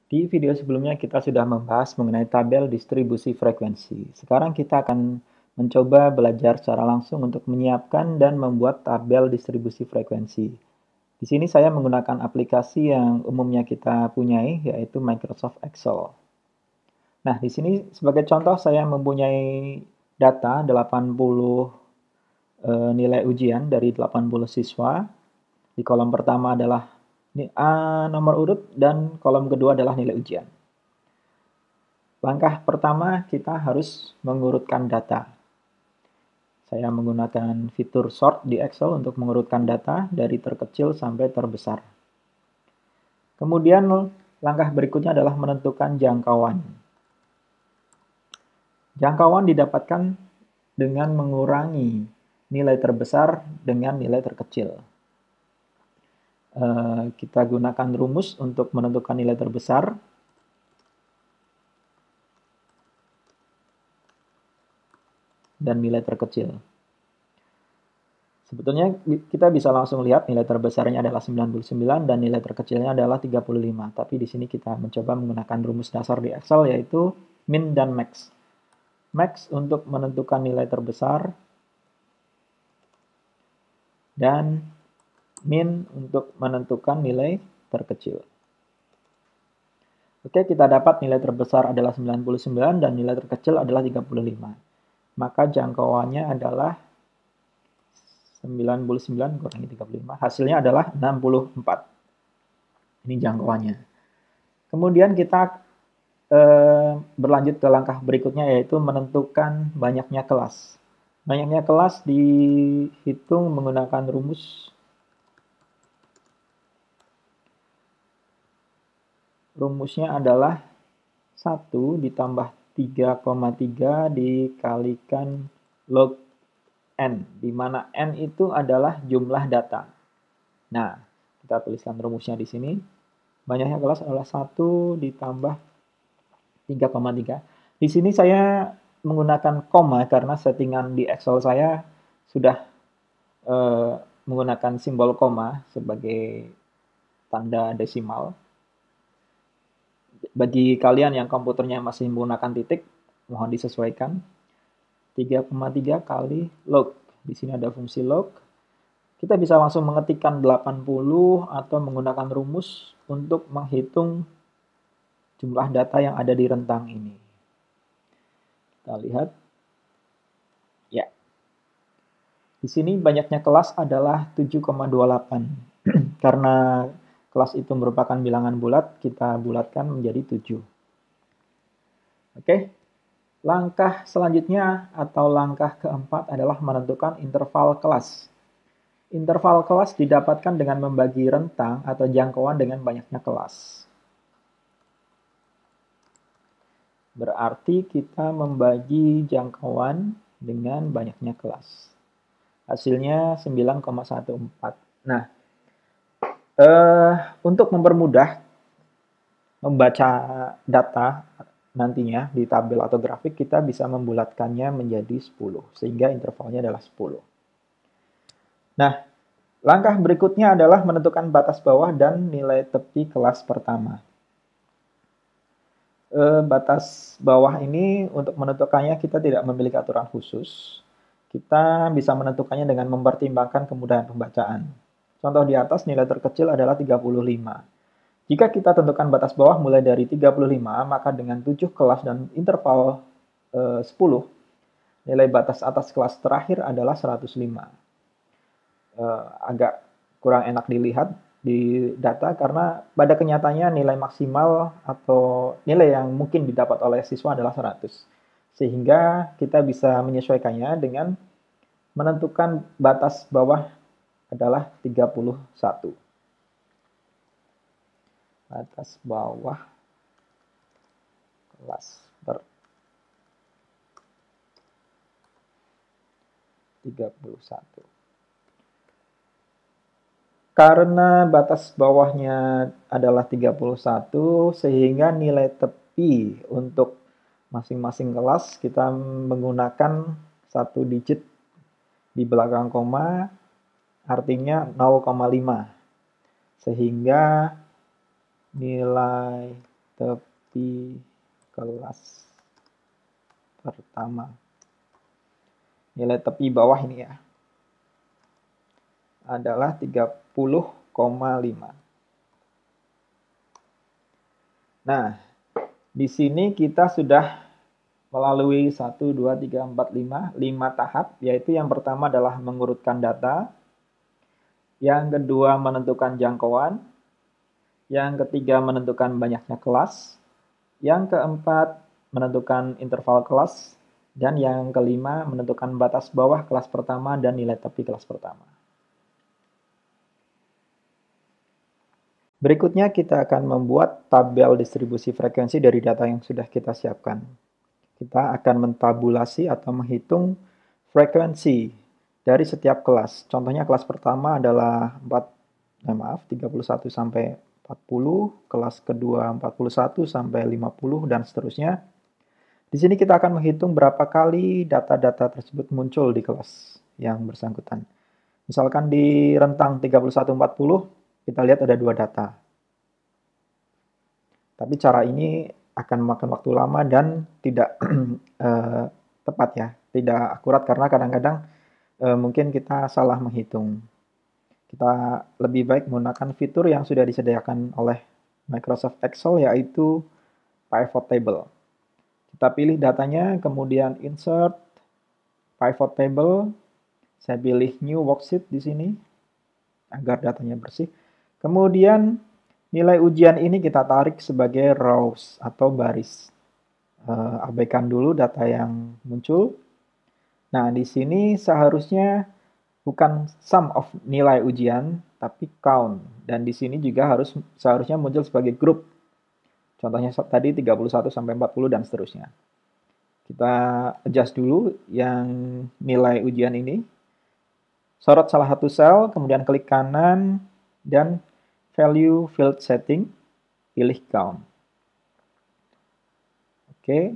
Di video sebelumnya kita sudah membahas mengenai tabel distribusi frekuensi. Sekarang kita akan mencoba belajar secara langsung untuk menyiapkan dan membuat tabel distribusi frekuensi. Di sini saya menggunakan aplikasi yang umumnya kita punyai, yaitu Microsoft Excel. Nah, di sini sebagai contoh saya mempunyai data 80 nilai ujian dari 80 siswa. Di kolom pertama adalah nomor urut dan kolom kedua adalah nilai ujian. Langkah pertama kita harus mengurutkan data. Saya menggunakan fitur sort di Excel untuk mengurutkan data dari terkecil sampai terbesar. Kemudian langkah berikutnya adalah menentukan jangkauan. Jangkauan didapatkan dengan mengurangi nilai terbesar dengan nilai terkecil. Kita gunakan rumus untuk menentukan nilai terbesar. Dan nilai terkecil. Sebetulnya kita bisa langsung lihat nilai terbesarnya adalah 99 dan nilai terkecilnya adalah 35. Tapi di sini kita mencoba menggunakan rumus dasar di Excel yaitu min dan max. Max untuk menentukan nilai terbesar dan min untuk menentukan nilai terkecil. Oke, kita dapat nilai terbesar adalah 99 dan nilai terkecil adalah 35. Maka jangkauannya adalah 99 kurangi 35, hasilnya adalah 64. Ini jangkauannya. Kemudian kita berlanjut ke langkah berikutnya, yaitu menentukan banyaknya kelas. Banyaknya kelas dihitung menggunakan rumus rumusnya adalah 1 ditambah 3,3 dikalikan log n, di mana n itu adalah jumlah data. Nah, kita tuliskan rumusnya di sini. Banyaknya kelas adalah 1 ditambah 3,3. Di sini saya menggunakan koma karena settingan di Excel saya sudah menggunakan simbol koma sebagai tanda desimal. Bagi kalian yang komputernya masih menggunakan titik, mohon disesuaikan. 3,3 kali log. Di sini ada fungsi log. Kita bisa langsung mengetikkan 80 atau menggunakan rumus untuk menghitung jumlah data yang ada di rentang ini. Kita lihat. Ya. Di sini banyaknya kelas adalah 7,28. Karena kelas itu merupakan bilangan bulat, kita bulatkan menjadi 7. Oke. Langkah selanjutnya atau langkah keempat adalah menentukan interval kelas. Interval kelas didapatkan dengan membagi rentang atau jangkauan dengan banyaknya kelas. Berarti kita membagi jangkauan dengan banyaknya kelas. Hasilnya 9,14. Nah, untuk mempermudah membaca data nantinya di tabel atau grafik, kita bisa membulatkannya menjadi 10, sehingga intervalnya adalah 10. Nah, langkah berikutnya adalah menentukan batas bawah dan nilai tepi kelas pertama. Batas bawah ini untuk menentukannya kita tidak memiliki aturan khusus. Kita bisa menentukannya dengan mempertimbangkan kemudahan pembacaan. Contoh di atas nilai terkecil adalah 35. Jika kita tentukan batas bawah mulai dari 35, maka dengan 7 kelas dan interval 10, nilai batas atas kelas terakhir adalah 105. Agak kurang enak dilihat di data karena pada kenyataannya nilai maksimal atau nilai yang mungkin didapat oleh siswa adalah 100. Sehingga kita bisa menyesuaikannya dengan menentukan batas bawah adalah 31. Batas bawah kelas 31. Karena batas bawahnya adalah 31, sehingga nilai tepi untuk masing-masing kelas kita menggunakan 1 digit di belakang koma, artinya 0,5. Sehingga nilai tepi kelas pertama. Nilai tepi bawah ini ya adalah 30,5. Nah, di sini kita sudah melalui 1, 2, 3, 4, 5 tahap, yaitu yang pertama adalah mengurutkan data, yang kedua menentukan jangkauan, yang ketiga menentukan banyaknya kelas, yang keempat menentukan interval kelas, dan yang kelima menentukan batas bawah kelas pertama dan nilai tepi kelas pertama. Berikutnya kita akan membuat tabel distribusi frekuensi dari data yang sudah kita siapkan. Kita akan mentabulasi atau menghitung frekuensi dari setiap kelas. Contohnya kelas pertama adalah 31 sampai 40, kelas kedua 41 sampai 50 dan seterusnya. Di sini kita akan menghitung berapa kali data-data tersebut muncul di kelas yang bersangkutan. Misalkan di rentang 31-40, kita lihat ada 2 data. Tapi cara ini akan memakan waktu lama dan tidak tepat ya, tidak akurat karena kadang-kadang mungkin kita salah menghitung. Kita lebih baik menggunakan fitur yang sudah disediakan oleh Microsoft Excel yaitu pivot table. Kita pilih datanya, kemudian insert pivot table. Saya pilih new worksheet di sini agar datanya bersih. Kemudian nilai ujian ini kita tarik sebagai rows atau baris. Abaikan dulu data yang muncul. Nah, di sini seharusnya bukan sum of nilai ujian, tapi count. Dan di sini juga seharusnya muncul sebagai grup. Contohnya tadi 31 sampai 40 dan seterusnya. Kita adjust dulu yang nilai ujian ini. Sorot salah satu sel, kemudian klik kanan, dan value field setting, pilih count. Oke.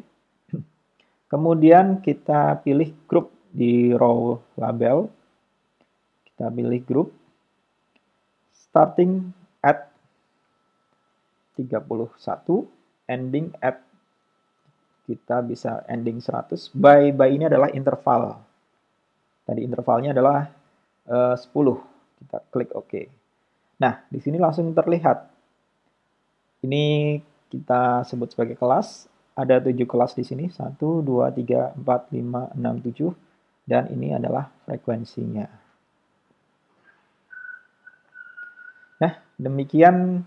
Kemudian kita pilih grup di row label. Kita pilih grup. Starting at 31, ending at, kita bisa ending 100. By ini adalah interval. Tadi intervalnya adalah 10. Kita klik OK. Nah, di sini langsung terlihat. Ini kita sebut sebagai kelas. Ada 7 kelas di sini. 1, 2, 3, 4, 5, 6, 7. Dan ini adalah frekuensinya. Nah, demikian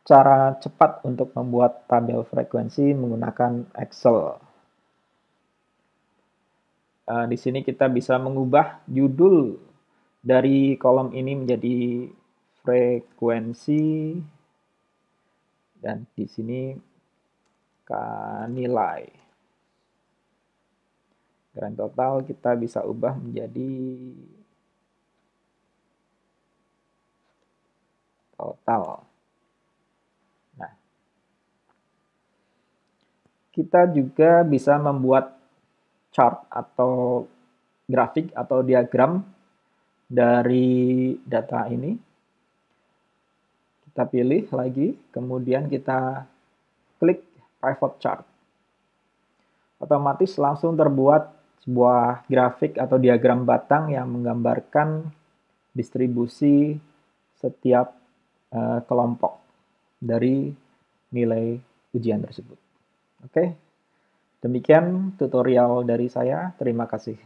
cara cepat untuk membuat tabel frekuensi menggunakan Excel. Di sini kita bisa mengubah judul dari kolom ini menjadi frekuensi dan di sini nilai. Grand total kita bisa ubah menjadi total. Nah, kita juga bisa membuat chart atau grafik atau diagram dari data ini. Kita pilih lagi, kemudian kita klik pivot chart. Otomatis langsung terbuat sebuah grafik atau diagram batang yang menggambarkan distribusi setiap kelompok dari nilai ujian tersebut. Oke, demikian tutorial dari saya. Terima kasih.